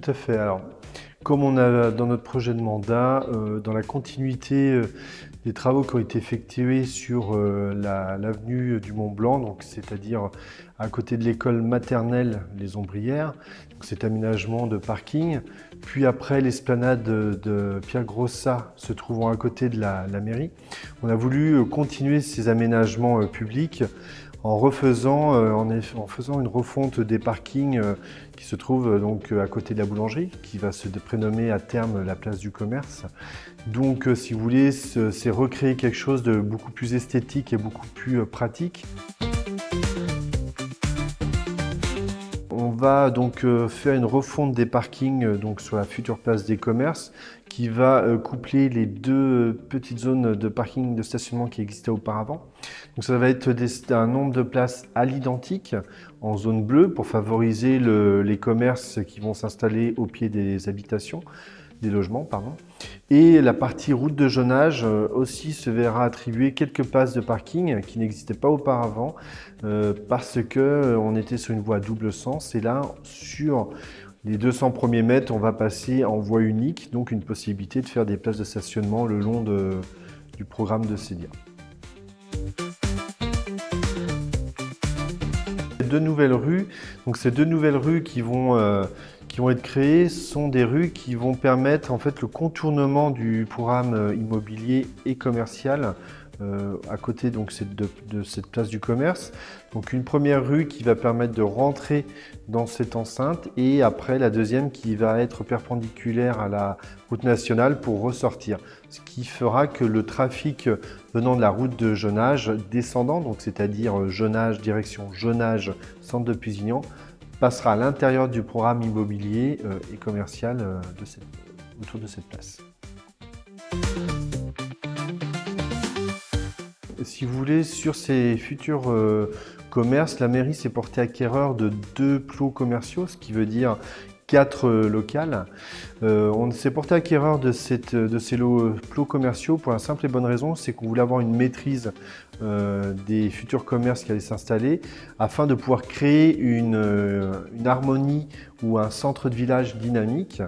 Tout à fait. Alors, comme on a dans notre projet de mandat, dans la continuité des travaux qui ont été effectués sur l'avenue du Mont Blanc, donc c'est-à-dire à côté de l'école maternelle Les Ombrières, donc cet aménagement de parking, puis après l'esplanade de Pierre Grossat se trouvant à côté de la mairie, on a voulu continuer ces aménagements publics en faisant une refonte des parkings qui se trouvent donc à côté de la boulangerie, qui va se prénommer à terme la place du commerce. Donc si vous voulez, c'est recréer quelque chose de beaucoup plus esthétique et beaucoup plus pratique. On va donc faire une refonte des parkings donc sur la future place des commerces qui va coupler les deux petites zones de parking de stationnement qui existaient auparavant. Donc ça va être un nombre de places à l'identique en zone bleue pour favoriser les commerces qui vont s'installer au pied des habitations, des logements, pardon. Et la partie route de jonage aussi se verra attribuer quelques places de parking qui n'existaient pas auparavant parce qu'on était sur une voie à double sens. Et là, sur les 200 premiers mètres, on va passer en voie unique, donc une possibilité de faire des places de stationnement le long du programme de Célia. Deux nouvelles rues, donc ces deux nouvelles rues qui vont être créées sont des rues qui vont permettre en fait le contournement du programme immobilier et commercial à côté donc de cette place du commerce. Donc une première rue qui va permettre de rentrer dans cette enceinte et après la deuxième qui va être perpendiculaire à la route nationale pour ressortir. Ce qui fera que le trafic venant de la route de Jonage descendant, donc c'est-à-dire Jonage, direction Jonage, centre de Pusignan, passera à l'intérieur du programme immobilier et commercial autour de cette place. Si vous voulez, sur ces futurs commerces, la mairie s'est portée acquéreur de 2 plots commerciaux, ce qui veut dire 4 locales. On s'est porté acquéreur de ces plots commerciaux pour la simple et bonne raison, c'est qu'on voulait avoir une maîtrise des futurs commerces qui allaient s'installer afin de pouvoir créer une harmonie ou un centre de village dynamique.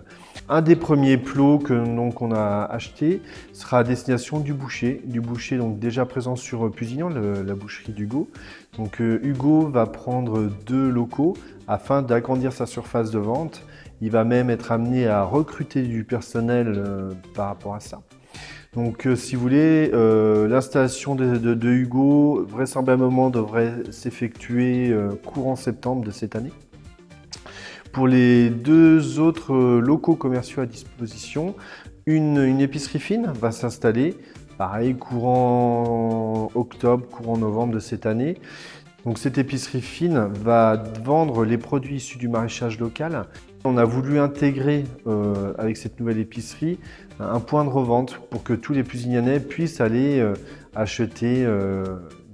Un des premiers plots qu'on a acheté sera à destination du boucher donc déjà présent sur Pusignan, la boucherie d'Hugo. Donc Hugo va prendre 2 locaux afin d'agrandir sa surface de vente. Il va même être amené à recruter du personnel par rapport à ça. Donc si vous voulez, l'installation de Hugo vraisemblablement devrait s'effectuer courant septembre de cette année. Pour les 2 autres locaux commerciaux à disposition, une épicerie fine va s'installer, pareil, courant octobre, courant novembre de cette année. Donc cette épicerie fine va vendre les produits issus du maraîchage local. On a voulu intégrer avec cette nouvelle épicerie un point de revente pour que tous les Pusignanais puissent aller acheter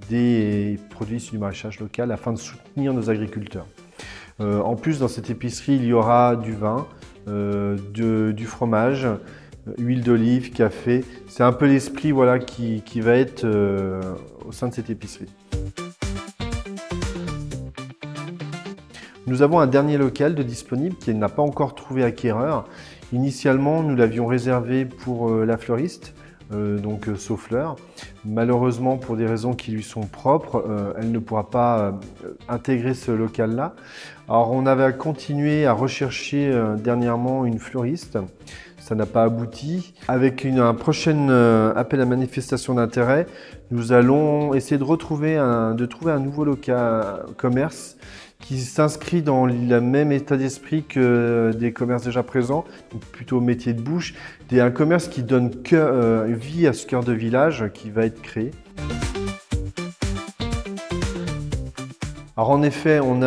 des produits issus du maraîchage local afin de soutenir nos agriculteurs. En plus, dans cette épicerie, il y aura du vin, du fromage, huile d'olive, café. C'est un peu l'esprit voilà, qui va être au sein de cette épicerie. Nous avons un dernier local de disponible qui n'a pas encore trouvé acquéreur. Initialement, nous l'avions réservé pour la fleuriste, donc Saufleur. Malheureusement, pour des raisons qui lui sont propres, elle ne pourra pas intégrer ce local-là. Alors, on avait continué à rechercher dernièrement une fleuriste. Ça n'a pas abouti. Avec un prochain appel à manifestation d'intérêt, nous allons essayer de trouver un nouveau local commerce qui s'inscrit dans le même état d'esprit que des commerces déjà présents, donc plutôt métier de bouche, un commerce qui donne vie à ce cœur de village qui va être créé. Alors en effet, on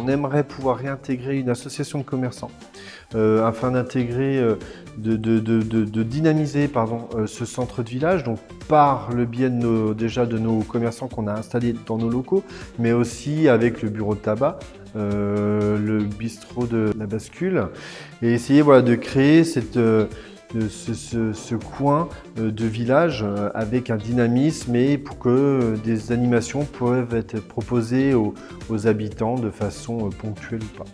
aimerait pouvoir réintégrer une association de commerçants afin d'intégrer, de dynamiser ce centre de village, donc par le biais de nos commerçants qu'on a installés dans nos locaux, mais aussi avec le bureau de tabac, le bistrot de la bascule, et essayer voilà, de créer ce coin de village avec un dynamisme et pour que des animations peuvent être proposées aux habitants de façon ponctuelle ou pas.